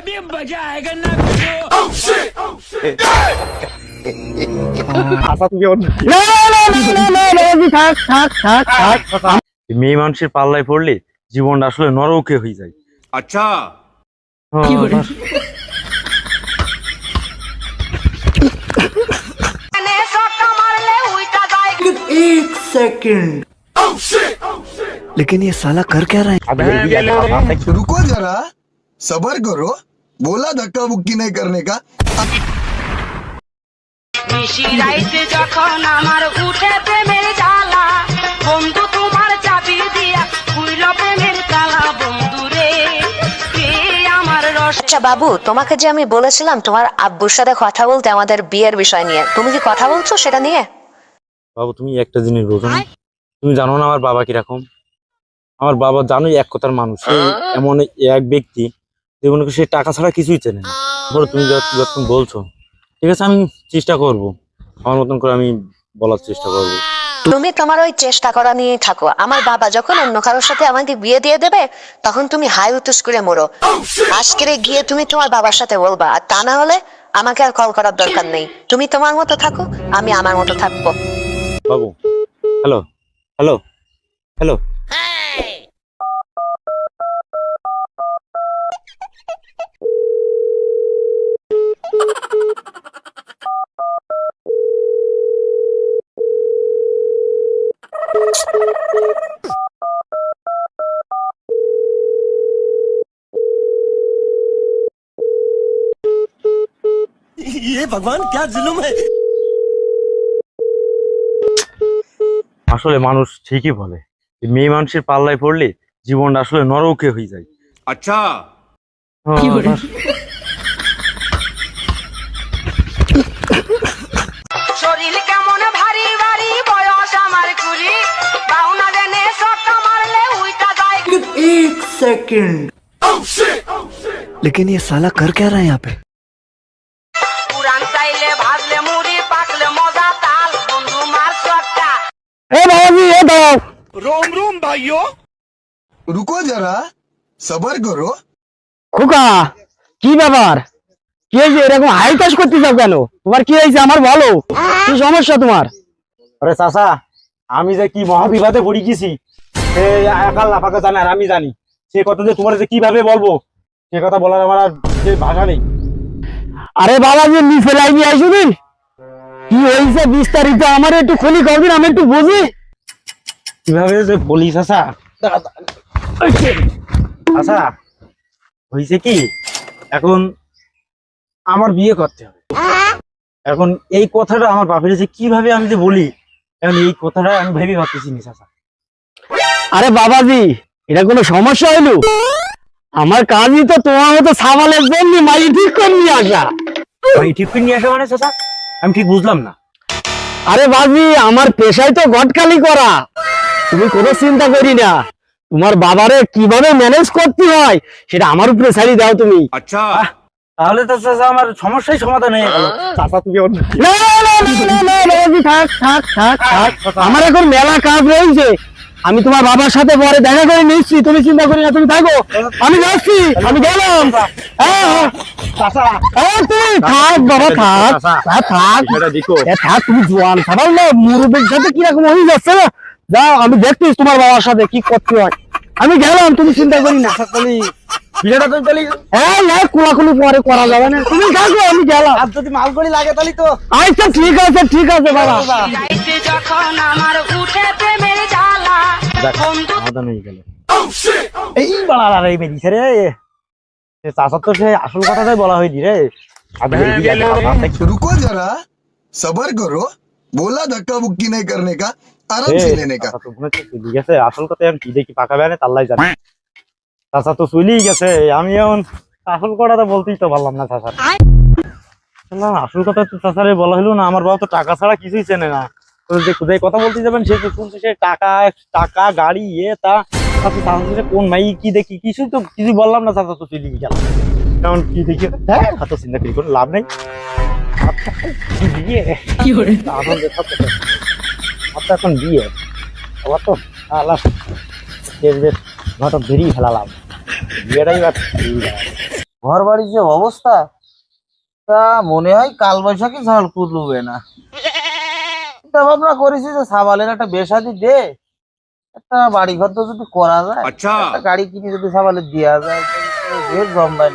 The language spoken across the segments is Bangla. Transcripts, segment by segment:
अभी मजा आएगा ना भिड़ो। মেয়ে মানুষের পাল্লায় পড়লে জীবনটা আসলে নরকে হয়ে যায়। अच्छा एक सेकंड लेकिन ये साला कर क्या रहा है? रुको जरा सबर करो, बोला धक्का बुक्की नहीं करने का। যখন আমার উঠে প্রেমের জ্বালা বন্ধু তোমার চাবি দিয়া খুইল প্রেমের তালা বন্ধু রে আমার রস। আচ্ছা বাবু, তোমাকে যে আমি বলেছিলাম তোমার আব্বুর সাথে কথা বলতে আমাদের বিয়ের বিষয় নিয়ে, তুমি কি কথা বলছো সেটা নিয়ে? বাবু তুমি একটা জিনিস বোঝো না, তুমি জানো না আমার বাবা কিরকম। আমার বাবা জানোই এক কথার মানুষ, সে এমন এক ব্যক্তি জীবনে সে টাকা ছাড়া কিছুই চেনে না। ধরো তুমি যতক্ষণ বলছো, ঠিক আছে আমি চেষ্টা করব, আমার মতন করে আমি বলার চেষ্টা করব। তুমি তোমার ওই চেষ্টা করা নিয়ে থাকো। আমার বাবা যখন অন্য কারোর সাথে আমাকে বিয়ে দিয়ে দেবে তখন তুমি হাই উতুস করে মরো। আজকে গিয়ে তুমি তোমার বাবার সাথে বলবা, আর তা না হলে আমাকে আর কল করার দরকার নেই। তুমি তোমার মতো থাকো, আমি আমার মতো থাকবো। বাবু হ্যালো হ্যালো হ্যালো, ये भगवान क्या जुल्म है? আসলে মানুষ ঠিকই বলে, মেয়ে মানুষের পাল্লায় পড়লে জীবনটা আসলে নরকে হয়ে যায়। अच्छा শরীর কেমন ভারী ভারী বয়স আমার কুড়ি পাওনা জেনে সট্টা মারলে উইটা যায়। एक सेकंड लेकिन ये साला कर क्या रहा है यहाँ पे? পুরান চাইলে ভাজলে মুড়ি পাকলে মজা তাল বন্ধু মার সট্টা। रोम रोम भाइयों रुको जरा सबर करो। খোকা কি ব্যাপার? কি হয়েছে? এরকম হাই কাজ করতে চাও কেন? তোমার কি হয়েছে আমার বলো, কি সমস্যা তোমার? আরে চাচা, আমি যে কি মহাবিবাদে পড়ে গেছি সে একাল লাফাকে জানে আর আমি জানি। সে কথা যে তোমার যে কিভাবে বলবো সে কথা বলার আমার আর যে ভাষা নেই। আরে বাবা যে নিচে লাইনি আইসুদিন, কি হয়েছে বিস্তারিত আমার একটু খুলি করবেন, আমি একটু বুঝি। কিভাবে যে বলি চাচা, আচ্ছা হয়েছে কি, এখন আমার বিয়ে করতে হবে। এখন এই কথাটা আমার বাপের যে কিভাবে আমি যে বলি, এখন এই কথাটা আমি ভেবে ভাবতেছি নি চাচা। আরে বাবাজি, এটা কোনো সমস্যা হইলো? আমার কাজই তো তোমার মতো সামালের জন্য মাই ঠিক করে নিয়ে আসা। ভাই ঠিক করে নিয়ে আসা মানে চাচা আমি ঠিক বুঝলাম না। আরে বাজি, আমার পেশায় তো গটকালি করা। তুমি কোনো চিন্তা করি না, তোমার বাবারে কিভাবে ম্যানেজ করতে হয় সেটা আমার উপরে ছাড়ি দাও তুমি। अच्छा তাহলে তো চাচা আমার সমস্যাই সমাধান হয়ে গেল। চাচা তুমি না, না, না, না, না, না, বাবাজি, থাক থাক থাক থাক। আমার এখন মেলা কাজ রয়েছে, আমি তোমার বাবার সাথে পরে দেখা করে নিচ্ছি, তুমি চিন্তা করি না, তুমি থাকো, আমি যাচ্ছি, আমি গেলাম। হ্যাঁ, হ্যাঁ। চাচা তুমি থাক বাবা, থাক থাক থাক, তুমি জোয়ান সাবাল না, মুরব্বীর সাথে কিরকম হয়ে যাচ্ছে না। যাও, আমি দেখতেছি তোমার বাবার সাথে কি করতে হয়, আমি গেলাম, তুমি চিন্তা করি না। বিষয়টা তো তাহলে হ্যাঁ হ্যাঁ, কোলাকুলি পরে করা যাবে না, তুমি থাকো, আমি গেলাম। আর যদি মালগড়ি লাগে তাহলে তো আচ্ছা ঠিক আছে, ঠিক আছে বাবা। রাইতে যখন আমার উঠে প্রেমের জ্বালা বন্ধু সমাধান হয়ে গেল। এই বাড়া রে বেরিয়েছে রে, চাচার তো সে আসল কথাটাই বলা হয়নি রে। रुको जरा सबर करो, बोला धक्का बुक्की नहीं करने का, आराम से लेने का। ঠিক আছে, আসল কথা এখন কি দেখি পাকা বেড়ে তাল্লাই জানে। চাচা তো চলেই গেছে, আমি এখন আসল কথাটা বলতেই তো পারলাম না চাচা। আসল কথা তো চাচারে বলা হলো না, আমার বাবা তো টাকা ছাড়া কিছুই চেনে না। তো যে কোথায় কথা বলতে যাবেন সে তো শুনছে সে টাকা টাকা গাড়ি তা কোন মাই কি দেখি কিছু বললাম না, চাচা তো চলেই গেল। এখন কি দেখি এত চিন্তা করি কোনো লাভ নেই। বিয়ে এখন বিয়ে আবার তো ঘটক বেরিয়ে ফেলালাম, বিয়েটাই বা ঘর বাড়ির যে অবস্থা, তা মনে হয় কাল বৈশাখী ঝড় কুদলুবে না। চিন্তা ভাবনা করেছি যে সাবালের একটা বেশাদি দে, একটা বাড়ি ঘর তো যদি করা যায়, একটা গাড়ি কিনে যদি সাবালের দেওয়া যায়, জমবাই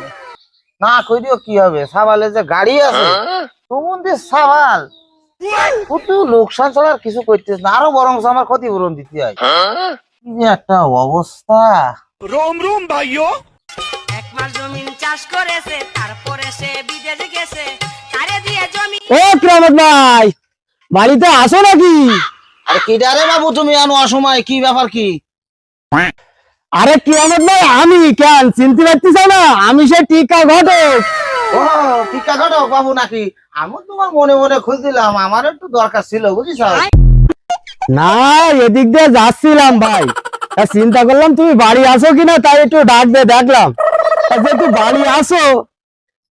না করিও কি হবে। সাবালের যে গাড়ি আছে, তুমন যে সাবাল শুধু লোকসান ছাড়া আর কিছু করতেছ না, আরো বরং আমার ক্ষতিপূরণ দিতে হয়। কি যে একটা অবস্থা। रोम रोम भाइयों। এক মাস জমিন চাষ করেছে, তারপরে সে বিদেশ গেছে, তারে দিয়ে জমি ও কিরামত ভাই, বাড়িতে আসো নাকি? আরে কি রে বাবু, তুমি আনো অসময়, কি ব্যাপার কি? আরে কিরামত ভাই, আমি কেন চিনতে পারতেছ না? আমি সে টিকা ঘটক। ও টিকা ঘটক বাবু নাকি? আমি তোমার মনে মনে খুঁজছিলাম, আমার একটু দরকার ছিল বুঝিস। না, এদিক দিয়ে যাচ্ছিলাম ভাই, তা চিন্তা করলাম তুমি বাড়ি আসো কিনা, তাই একটু ডাক দিয়ে দেখলাম। তা যেহেতু বাড়ি আসো,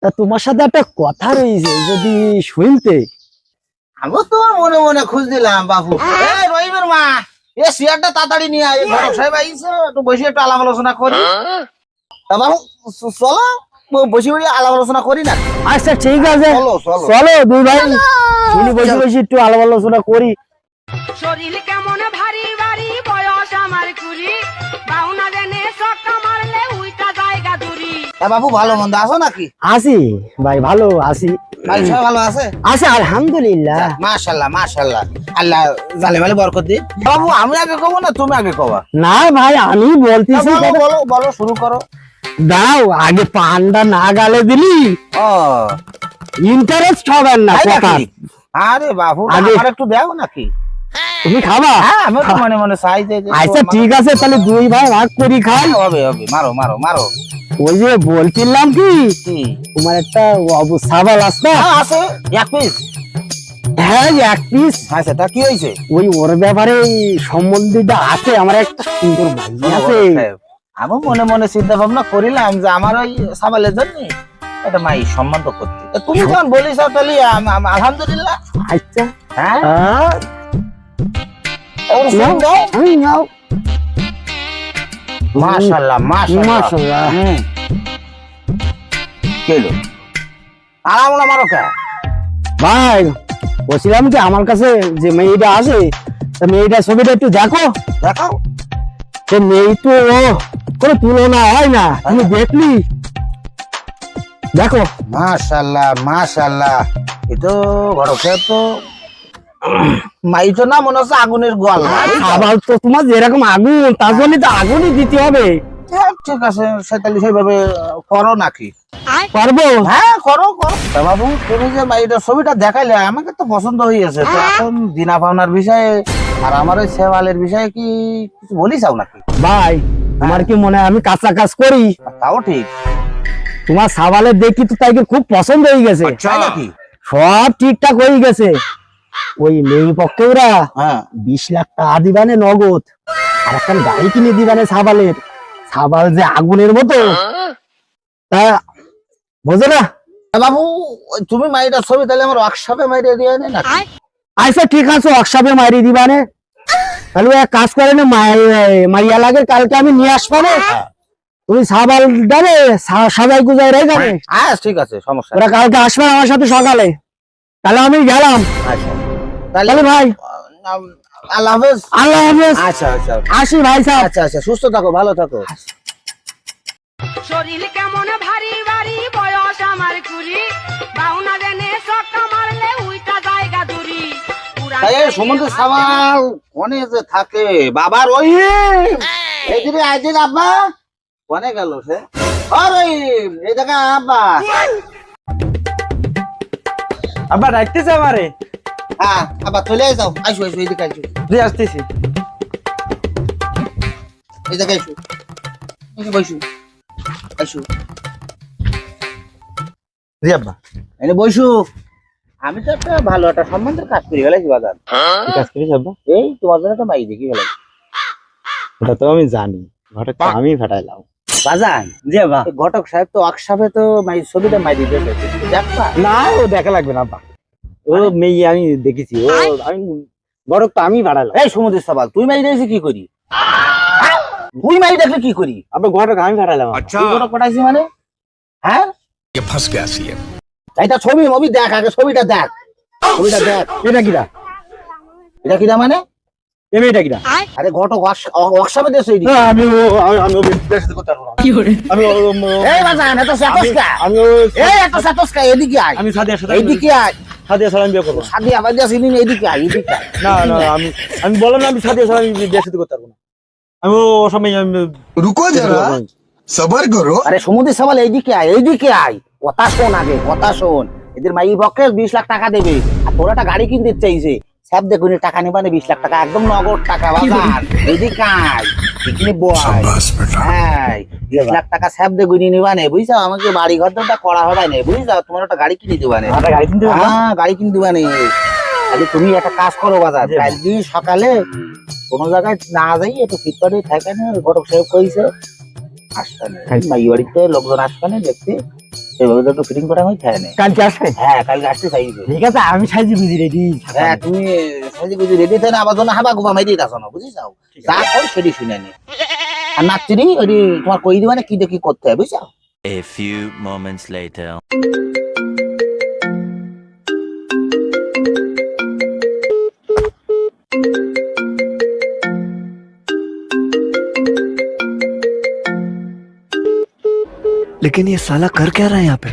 তা তোমার সাথে একটা কথা রয়েছে, যদি শুনতে। আমি তোমার মনে মনে খুঁজছিলাম বাবু। এই রহিমের মা, এ চেয়ারটা তাড়াতাড়ি নিয়ে আয়, ঘটক সাহেব আইছে, একটু বসে একটু আলাপ আলোচনা করি। তা বাবু চলো বসে বসে আলাপ আলোচনা করি না। আচ্ছা ঠিক আছে, চলো চলো। চলো দুই ভাই মিলে বসে বসে একটু আলাপ আলোচনা করি। শরীর কেমন ভারী ভারী, বয়স আমার কুড়ি, বাউনা দেনে সক্কা মারলে উইটা জায়গা দূরি। তা বাবু ভালো মন্দ আছো নাকি? আসি ভাই, ভালো আছি। ভাই সবাই ভালো আছে? আচ্ছা আলহামদুলিল্লাহ। মাশাআল্লাহ মাশাআল্লাহ, আল্লাহ জালে মালে বরকত দিন। বাবু আমি আগে কব না তুমি আগে কবা? না ভাই, আমি বলতেছি, বলো বলো বলো, শুরু করো। দাও আগে পানটা না গালে দিলি ও ইন্টারেস্ট হবে না তাই কথা। নাকি? আরে বাবু আগে- আমার একটু দাও নাকি? তুমি খাবা? হ্যাঁ আমি তো মনে মনে চাই যে আচ্ছা ঠিক আছে, তাহলে দুই ভাই ভাগ করি খাই। হবে হবে, মারো মারো মারো। ওই যে বলছিলাম কি, কি? তোমার একটা সাবাল আসতে। হ্যাঁ আছে, এক পিস। হ্যাঁ এক পিস। আচ্ছা তা কি হয়েছে? ওই ওর ব্যাপারে সম্বন্ধটা আছে, আমার একটা সুন্দর ভাই আছে। আমি মনে মনে চিন্তা ভাবনা করিলাম যে আমার ওই সাবালের জন্য একটা মাই সম্মান তো করতে। তা তুমি যখন বলিস তাহলে আলহামদুলিল্লাহ। আচ্ছা হ্যাঁ নাও, আমি নাও। মাশাআল্লাহ মাশাআল্লাহ মাশাআল্লাহ। কেলো আলামুলা মারো কা? ভাই বলছিলাম কি, আমার কাছে যে মেয়েটা আছে, তা মেয়েটার ছবিটা একটু দেখো। দেখাও। সে মেয়ে তো কোনো তুলনা হয় না, তুমি দেখলি? দেখো। মাশাআল্লাহ মাশাআল্লাহ, এ তো ঘটক সাহেব তো মাই তো না মনে হচ্ছে আগুনের গোয়াল। আবার তো তোমার যেরকম আগুন, তার জন্য তো আগুনই দিতে হবে। ঠিক আছে, সেটালি সেইভাবে করো নাকি? পারবো। হ্যাঁ করো করো। তা বাবু তুমি যে মাইটার ছবিটা দেখাইলে আমাকে তো পছন্দ হয়েছে, তো এখন দিনা পাওনার বিষয়ে আর আমার ওই সেওয়ালের বিষয়ে কি কিছু বলি চাও নাকি? ভাই তোমার কি মনে হয় আমি কাঁচা কাজ করি? তাও ঠিক। তোমার সাবালের দেখি তো তাইকে খুব পছন্দ হয়ে গেছে, তাই নাকি? সব ঠিকঠাক হয়ে গেছে। ওই মেয়ে পক্ষে ওরা হ্যাঁ 20 লাখ টাকা দিবানে নগদ, আর একটা গাড়ি কিনে দিবানে সাবালের। সাবাল যে আগুনের মতো, তা বোঝো না? তা বাবু তুমি মাইটার ছবি তাহলে আমার ওয়ার্কশপে মাইটা দিয়ে নে না? আচ্ছা ঠিক আছে, ওয়ার্কশপে মারি দিবানে। তাহলে এক কাজ করে না, মাইয়া লাগে কালকে আমি নিয়ে আসবো না। তুমি সাবাল ডালে সবাই গুজাই রে যাবে। হ্যাঁ ঠিক আছে, সমস্যা নেই। ওরা কালকে আসবে আমার সাথে সকালে। তাহলে আমি গেলাম। আচ্ছা তাহলে তাহলে ভাই আল্লাহ হাফেজ। আল্লাহ হাফেজ। আচ্ছা আচ্ছা আসি ভাই সাহেব। আচ্ছা আচ্ছা, সুস্থ থাকো, ভালো থাকো। শরীর কেমন ভারী ভারী, বয়স আমার কুড়ি, বাউনা দেনে সক্কা মারলে উইটা জায়গা দূরি। তাই এই সমুদ্র সাবাল কোনে যে থাকে বাবার ওই এই যে আইদিন আব্বা কোনে গেল সে? আরে এই দেখা আব্বা। আব্বা ডাকতেছে আমারে। হ্যাঁ আব্বা চলে যাও, আইসো আইসো এইদিকে আইসো, জি আসতেছি। এই জায়গায় আইসো, এই বইসো আইসো, জি আব্বা। এনে বইসো। আমি তো একটা ভালো একটা সম্বন্ধের কাজ করি ফেলাইছি বাজার। কি কাজ করিস আব্বা? এই তোমার জন্য একটা মাই দেখি ফেলাইছি ওটা তো আমি জানি, ঘটক তো আমি ফাটাইলাম। বাজান। জি আব্বা। এই ঘটক সাহেব তো ওয়ার্কশপে তো মাই ছবিটা মাই দিতে দেখবা। না ও দেখা লাগবে না আব্বা, ও মেয়ে আমি দেখেছি, ও আমি ঘটক তো আমি ফাটাইলাম। এই সমুদ্র সাবাল তুই মাই দেখছি কি করি? তুই মাই দেখলে কি করি? আব্বা ঘটক আমি ফাটাইলাম। তুই ঘটক পাঠাইছি মানে? হ্যাঁ এটা ছবি মবি দেখ, আগে ছবিটা দেখ, ছবিটা দেখ। এটা কিরা এটা কিনা মানে? এমনি এটা কিরা আরে ঘটক ওয়ার্কশপে দেশ এই আমি বিয়ের সাথে করতে পারবো না আমি এই বাজান এত সাতসকা, আমি এই এত সাতসকা, এদিকে আয়, আমি সাদিয়ার সাথে এইদিকে আয়, সাদিয়া সালাম বিয়ে করবো না। সাদিয়া বাদিয়া সিনি এদিকে আয়, এদিকে আয়। না না আমি বললাম না আমি সাদিয়া সালাম বিয়ের সাথে করতে পারবো না। আমি ও সময় रुको जरा सबर करो। আরে সমুদ্র সামাল এইদিকে আয়, এইদিকে আয়, কথা শোন আগে, কথা শোন। এদের মাই পক্ষে 20 লাখ টাকা দেবে, আর তোরা একটা গাড়ি কিনতে চাইছে, সব দেখুন টাকা নিবা না, 20 লাখ টাকা একদম নগদ টাকা বাজার। এইদিকে আয়, এখানে বয়, হ্যাঁ 20 লাখ টাকা সব দেখুন নিবা না, বুঝছো? আমাকে বাড়ি ঘর তো করা হবে না, বুঝছো? তোমার একটা গাড়ি কিনে দিবা না, একটা গাড়ি কিনতে পারবো না? হ্যাঁ গাড়ি কিনে দিবা না। তাহলে তুমি একটা কাজ করো বাজার, কালকে সকালে কোনো জায়গায় না যাই একটু ফ্লিপকার্টে থাকে না, ঘটক সাহেব কইছে আসবে, মাই বাড়িতে লোকজন আসবে না দেখতে, সেভাবে তো একটু ফিটিং করা হয় থাকে না। কালকে আসবে? হ্যাঁ কালকে আসতে চাইবে। ঠিক আছে আমি সাইজি বুঝি রেডি। হ্যাঁ তুমি সাজি বুঝি রেডি থাকে না, আবার জন্য হাবা গোবা মাইতে আসো না, বুঝিস? যা কর সেটি শুনে নি। আর নাচরি ওই তোমার কই দিবা না কি দেখি করতে হয়, বুঝছো? A few moments later. लेकिन ये साला कर क्या रहा है यहाँ पे?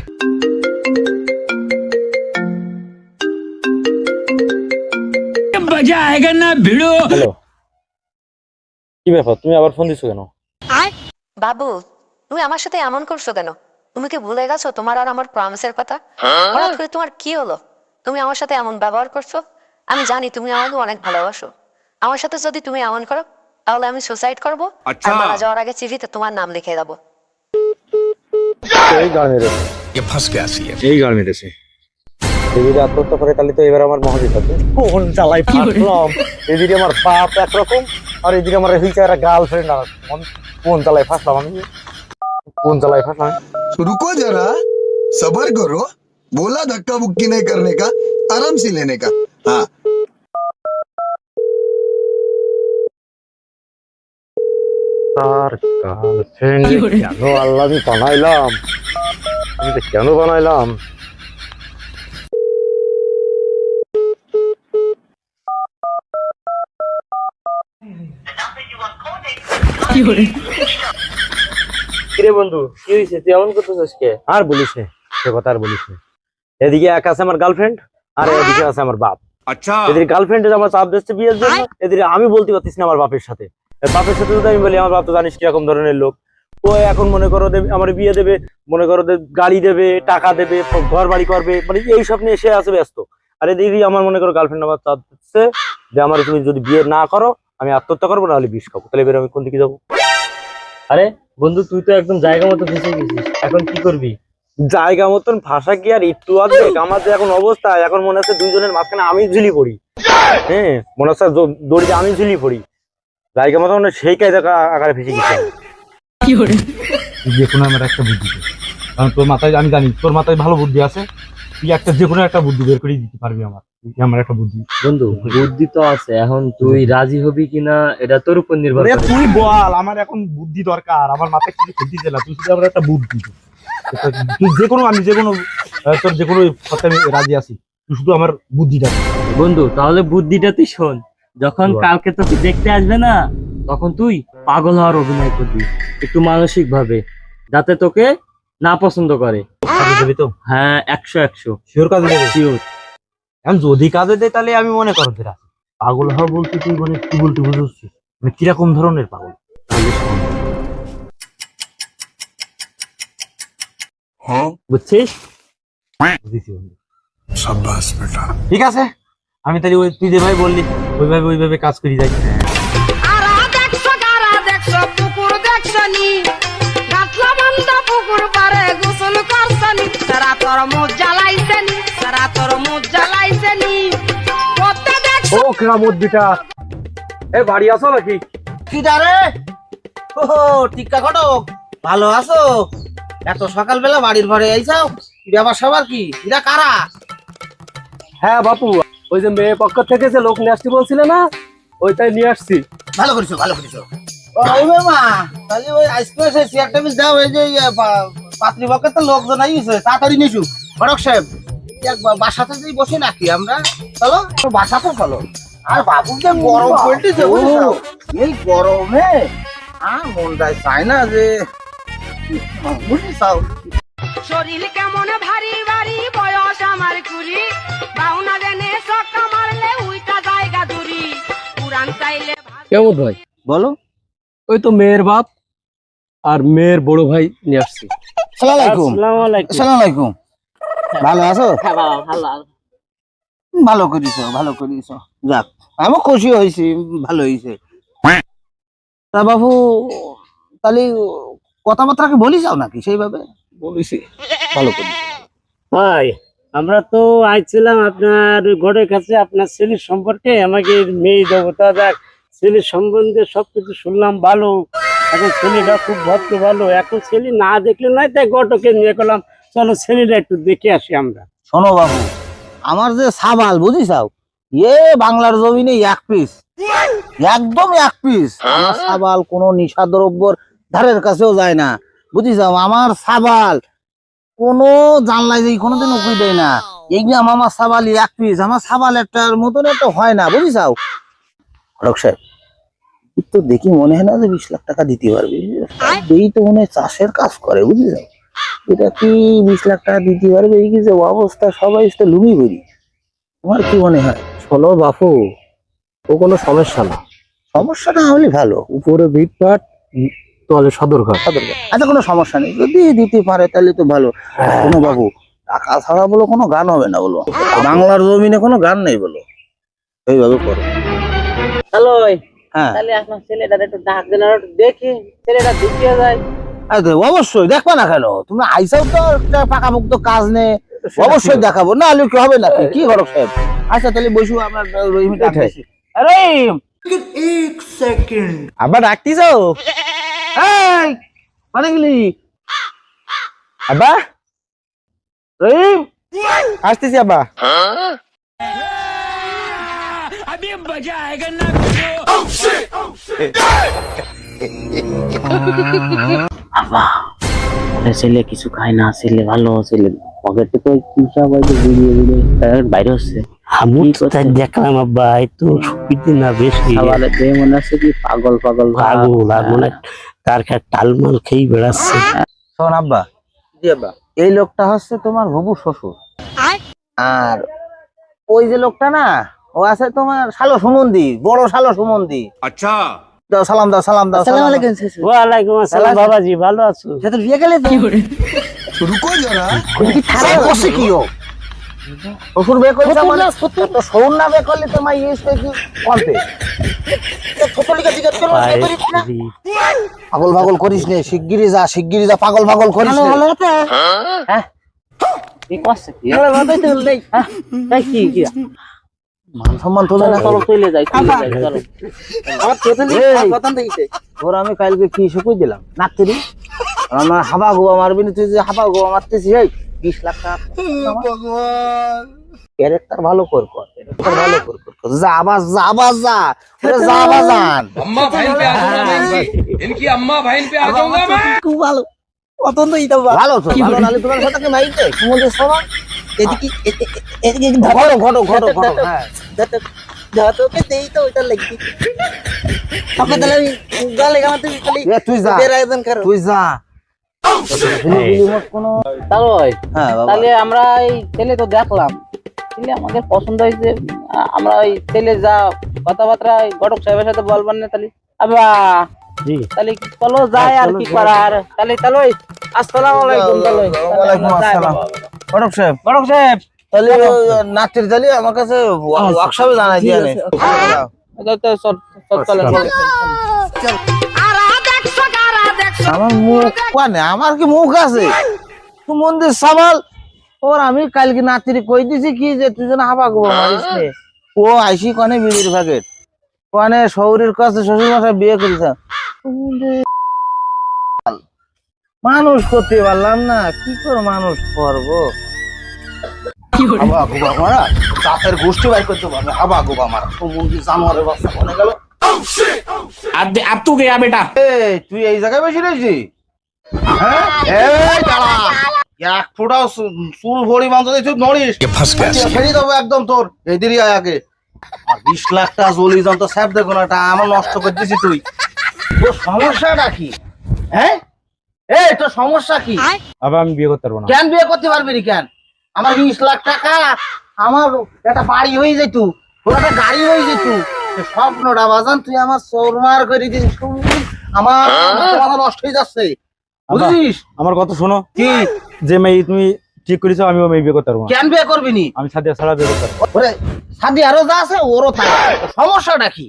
হ্যালো, কি ব্যাপার তুমি আবার ফোন দিছো কেন? বাবু তুমি আমার সাথে এমন করছো কেন? তুমি কি ভুলে গেছো তোমার আর আমার প্রমিসের কথা? হঠাৎ করে তোমার কি হলো? তুমি আমার সাথে এমন ব্যবহার করছো। আমি জানি তুমি আমাকে অনেক ভালোবাসো। আমার সাথে যদি তুমি এমন করো তাহলে আমি সুসাইড করবো, আর মারা যাওয়ার আগে চিঠিতে তোমার নাম লিখে দেবো। এই গান মেরেছে, এই গান মেরেছে। যদি আত্মহত্যা করে তাহলে তো এবার আমার মহাবিপদ। কোন জ্বালাই ফাঁসলাম, এদিকে আমার বাপ একরকম আর এদিকে আমার হইছে একটা গার্লফ্রেন্ড। আর কোন জ্বালাই ফাঁসলাম আমি, কোন জ্বালাই ফাঁসলাম। रुको जरा सबर करो, बोला धक्का बुक्की नहीं करने का, आराम से लेने का। हाँ তার গার্লফ্রেন্ড কেন আল্লাহ আমি বানাইলাম, আমি তো কেন বানাইলাম? কিরে বন্ধু কি হয়েছে, তুই এমন করতেছিস কে? আর বলিস না, সে কথা আর বলিস না। এদিকে এক আছে আমার গার্লফ্রেন্ড আর এদিকে আছে আমার বাপ। আচ্ছা, এদিকে গার্লফ্রেন্ড আমার চাপ দিচ্ছে বিয়ের জন্য, এদিকে আমি বলতে পারতিস না আমার বাপের সাথে। বাপের সাথে যদি আমি বলি, আমার বাপ তো জানিস কিরকম ধরনের লোক, ও এখন মনে করো আমার বিয়ে দেবে, মনে করো গাড়ি দেবে, টাকা দেবে, ঘর বাড়ি করবে, মানে এইসব নিয়ে সে আছে ব্যস্ত। আর এদিকে আমার মনে করো গার্লফ্রেন্ড আমার চাপ দিচ্ছে যে আমার তুমি যদি বিয়ে না করো আমি আত্মহত্যা করবো, নাহলে বিষ খাবো। তাহলে এবার আমি কোন দিকে যাবো? আরে বন্ধু তুই তো একদম জায়গা মতো ফেসে গেছিস, এখন কি করবি? জায়গা মতন ভাষা কি আর একটু আছে? আমার যে এখন অবস্থা, এখন মনে হচ্ছে দুইজনের মাঝখানে আমি ঝুলি পড়ি। হ্যাঁ মনে হচ্ছে দড়িতে আমি ঝুলি পড়ি। জায়গা মতো সেই কাজ আকারে ফেসে গেছে। যে কোনো আমার একটা বুদ্ধি, কারণ তোর মাথায় আমি জানি তোর মাথায় ভালো বুদ্ধি আছে, তুই একটা যে কোনো একটা বুদ্ধি বের করে দিতে পারবি আমার একটা বুদ্ধি। বন্ধু বুদ্ধি তো আছে, এখন তুই রাজি হবি কিনা এটা তোর উপর নির্ভর করে। তুই বল, আমার এখন বুদ্ধি দরকার, আমার মাথায় কিছু খেলতে না, তুই শুধু আমার একটা বুদ্ধি দে। তুই যে কোনো আমি যে কোনো তোর যে কোনো কথা আমি রাজি আছি, তুই শুধু আমার বুদ্ধিটা দে। বন্ধু তাহলে বুদ্ধিটা তুই শোন, যখন কালকে তোকে দেখতে আসবে না তখন তুই পাগল হওয়ার অভিনয় করবি একটু মানসিক ভাবে, যাতে তোকে না পছন্দ করে। কাজে দেবে তো? হ্যাঁ 100 শিওর কাজে দেবে? শিওর। এখন যদি কাজে দেয় তাহলে আমি মনে করো তোরা পাগল হওয়া বলতে তুই মানে কি বলতে বুঝছিস, মানে কিরকম ধরনের পাগল? তাহলে শোন, বুঝছিস? বুঝেছি বন্ধু, শাবাশ বেটা। ঠিক আছে, আমি তাহলে ওই তুই যেভাবে বললি ওইভাবে কাজ করি যাই। আরা দেখছো কারা দেখছো পুকুর দেখছো নি, গাছলা বান্ধা পুকুর পারে গোসল করছনি, সারা তোর মুখ জ্বালাইছে নি, সারা তোর মুখ জ্বালাইছে নি, পথে দেখছো। ও কেরামত বিটা, এ বাড়ি আসো নাকি? কি দারে? ও টিক্কা ঘটক, ভালো আছো? এত সকালবেলা বাড়ির ঘরে আইছাও, ব্যাপার সবার কি? এরা কারা? হ্যাঁ বাপু, ওই যে মেয়ে পক্ষ থেকে যে লোক নিয়ে আসতে বলছিলে না, ওইটাই নিয়ে আসছি। ভালো করেছো, ভালো করেছো। ও ওই মা, তাহলে ওই আইসক্রিম চেয়ারটা দাও, এই যে পাত্রীপক্ষে তো লোকজন আইছে, তাড়াতাড়ি নিছু ঘটক সাহেব। একবার বাসাতে যাই বসে নাকি আমরা, চলো একটু বাসাতে চলো। আর বাবু যে গরম পড়তেছে বুঝছো, এই গরমে আর মনটাই চায় না যে বুঝিসাও। শরীর কেমন ভারী ভারী, বয়স আমার কুড়ি, বাউনা দেনে সক্কা মারলে উইটা জায়গা দূরি, পুরান চাইলে কেমন ভাই বলো। ওই তো মেয়ের বাপ আর মেয়ের বড় ভাই নিয়ে আসছি। আসসালামু আলাইকুম। আসসালামু আলাইকুম। ভালো আছো? ভালো করিছো, ভালো করিছো। যাক, আমি খুশি হয়েছি, ভালো হয়েছে। তা বাবু তাহলে কথাবার্তা কি বলিস নাকি সেইভাবে? বলেছি ভালো করি ভাই। আমরা তো আইছিলাম আপনার ঘরের কাছে আপনার ছেলের সম্পর্কে, আমাকে মেয়ে দেবতা যাক ছেলের সম্বন্ধে সবকিছু শুনলাম ভালো। এখন ছেলেটা খুব ভদ্র ভালো, এখন ছেলে না দেখলে নয়, তাই ঘটকে নিয়ে গেলাম চলো ছেলেটা একটু দেখে আসি আমরা। শোনো বাবু, আমার যে সাবাল বুঝিসাও, বাংলার জমিনে এক পিস, একদম এক পিস। আমার সাবাল কোনো নিশা দ্রব্যর ধারের কাছেও যায় না বুঝিসাও। আমার সাবাল কোনো জানলাই যে কোনোদিন উকুই দেয় না। এইগুলো আমার সাবাল এক পিস, আমার সাবাল একটার মতন একটা হয় না বুঝিসাও। ঘটক সাহেব তো দেখি মনে হয় না যে 20 লাখ টাকা দিতে পারবি। এই তো মনে হয় চাষের কাজ করে বুঝিসাও, এটা কি 20 লাখ টাকা দিতে পারবে? এই কি যে অবস্থা, সবাই তো লুমি করি। তোমার কি মনে হয়? শোনো বাপু, ও কোনো সমস্যা না, সমস্যা না হলে ভালো। উপরে ভিটপাট তলে সদরঘাট। আচ্ছা কোনো সমস্যা নেই, যদি দিতে পারে তাহলে তো ভালো। কোনো বাবু টাকা ছাড়া বলো কোনো গান হবে না বলো, বাংলার জমিনে কোনো গান নেই বলো, এইভাবে করো। হ্যালো, হ্যাঁ তাহলে আপনার ছেলেটার একটু ডাক দেন, আর একটু দেখি ছেলেটা ঢুকিয়ে যায়। আচ্ছা, অবশ্যই দেখবা না কেন, তুমি আইসাও তো একটা পাকাপোক্ত কাজ নেই, অবশ্যই দেখাবো, না হলে কি হবে নাকি? কি ঘটক সাহেব? আচ্ছা তাহলে বসু, আপনার রহিম ডাকতেছি। রহিম, আব্বা ডাকতিস? এই মানে গেলি আব্বা রহিম? আসতেছি আব্বা। ছেলে কিছু খায় না, ছেলে ভালো, ছেলে পকেটে তো বাইরে হচ্ছে। আমি তো তাই দেখলাম আব্বা, এই তো সুবিধে না বেশি মনে হচ্ছে কি পাগল পাগল পাগল, আর মনে হয় তার টালমাল খেয়ে বেড়াচ্ছে। শোন আব্বা, জি আব্বা, এই লোকটা হচ্ছে তোমার হবু শ্বশুর, আর ওই যে লোকটা না, ও আছে তোমার শালো সুমন্দি, বড় শালো সুমন্দি। अच्छा দাও সালাম, দাও সালাম, দাও সালাম। ওয়ালাইকুম আসসালাম বাবাজি, ভালো আছো? বিয়ে গেলে रुको जरा বসে কি ও শ্বশুর বিয়ে করছে মানে তো সৌর না বিয়ে করলে তোমার ইয়েছে কি কলপে ছোটলিকে জিজ্ঞেস করো, বিয়ে করিস না? পাগল পাগল করিস নে, শিগগিরই যা, শিগগিরই যা, পাগল পাগল করিস না। হ্যাঁ কি করছে কি? হ্যাঁ কি কি মান সম্মান তোলে না, চলো চলে যাই, চলে যাই, চলো। আমার চোখে এই, কথা দিয়েছে। তোর আমি কালকে কি শিখুই দিলাম নাচতেরি, আমার হাবা গোয়া মারবি না, তুই যে হাবা গোয়া মারতেছিস, এই 20 লাখ টাকা भगवान ক্যারেক্টার ভালো কর, ক্যারেক্টার ভালো কর, যা আবার যা আবার যা, ওরে যা আবার যান। अम्मा बहन पे आ जाऊंगा मैं, इनकी अम्मा बहन पे आ जाऊंगा मैं। খুব ভালো, অতন্ত ইটা ভালো তো, ভালো নালে তোমার কথা কি মাইতে সুমন্দির সমান এদিকে এদিকে ঘটো ঘটো ঘটো ঘটো। হ্যাঁ তোকে দেই তো ওইটা লাগবে। তোকে তাহলে গালে গামাতে খালি এ তুই যা, বের আয়োজন করো। তুই যা। কোনো তাহলে হ্যাঁ বাবা, তাহলে আমরা এই ছেলে তো দেখলাম, ছেলে আমাদের পছন্দ হয়েছে, আমরা ওই ছেলে যা কথাবার্তা ঘটক সাহেবের সাথে বলবেন না, তাহলে আবা জি তাহলে চলো যাই, আর কি করার। তাহলে তাহলে আসসালামু আলাইকুম। তাহলে ওয়ালাইকুম আসসালাম। ঘটক সাহেব, ঘটক সাহেব তাহলে নাচের তাহলে আমার কাছে ওয়ার্কশপে জানাই দিয়ে নে। আরা দেখছো কারা দেখছো, আমার মুখ কানে, আমার কি মুখ আছে? তুই মন্দির সামাল ওর, আমি কালকে নাতিরি কই দিছি কি যে তুই যেন হাবা গোবা মারিস নে। ও আইসি কনে বিড়ির প্যাকেট, কনে শহরের কাছে শ্বশুর মশাই বিয়ে করেছে। মানুষ করতে পারলাম না, কি করে মানুষ করবো? হাবা গোবা মারা চাপের গোষ্ঠী বাইর করতে পারবে, হাবা গোবা মারা মন্দির জানোয়ারের বাচ্চা বনে গেল। अब तू गया बेटा। এই তুই এই জায়গায় বসে রয়েছিস? হ্যাঁ এই দাঁড়া, এক ফোঁটাও চুল পরিমাণ যদি তুই নড়িস ছেড়ে দেবো একদম তোর। এই দিদি আগে 20 লাখ টাকা জলি যন্ত্র তো স্যাপ দেখো না, আমার নষ্ট করে দিছি তুই। তোর সমস্যাটা কি? হ্যাঁ এই তোর সমস্যা কি? আবার আমি বিয়ে করতে পারবো না। কেন বিয়ে করতে পারবি না কেন? আমার 20 লাখ টাকা, আমার একটা বাড়ি হয়ে যেত, তোর একটা গাড়ি হয়ে যেত, স্বপ্নটা বাজান তুই আমার চোরমার করে দিস। আমার মাথা নষ্ট হয়ে যাচ্ছে, বুঝছিস? আমার কথা শোনো, কি যে মেয়ে তুমি ঠিক করেছো আমি ও মেয়ে বিয়ে করতে পারবো না। কেন বিয়ে করবি নি? আমি সাদিয়া ছাড়া বিয়ে করতে পারবো ওরে সাদি আরো যা আছে ওরও থাকে, সমস্যাটা কি?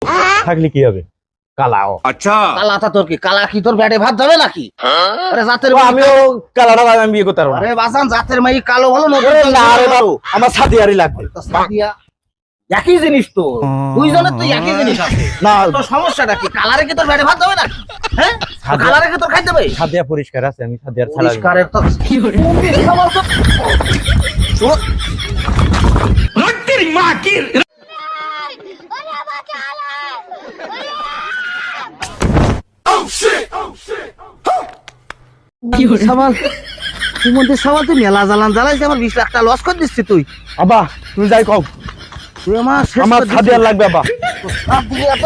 না। থাকলে কি হবে? কালাও কালাটা তোর কি? কালা কি তোর ব্যাটে ভাত যাবে নাকি? আরে জাতের আমিও কালাটা আমি বিয়ে করতে পারবো না। আরে বাজান জাতের মাই কালো ভালো না না রে বাবু, আমার সাদিয়ারই লাগবে। সাদিয়া একই জিনিস তো, দুইজনের তো একই জিনিস আছে। না তোর সমস্যাটা কি? কালারে কি তোর ব্যাটে ভাত যাবে নাকি? হ্যাঁ কালারে কি তোর খাইতে হবে? সাদিয়া পরিষ্কার আছে, আমি সাদিয়ার ছাড়া পরিষ্কারের তো সাবাল তুই মধ্যে সাবাল তুই মেলা জ্বালান জ্বালাইছে, আমার 20 লাখ টাকা লস করে দিচ্ছি তুই। আবা তুমি যাই কও, তুই আমার শেষ আমার করে দিচ্ছিস। সাদিয়ার লাগবে আবা। সব দিকে এত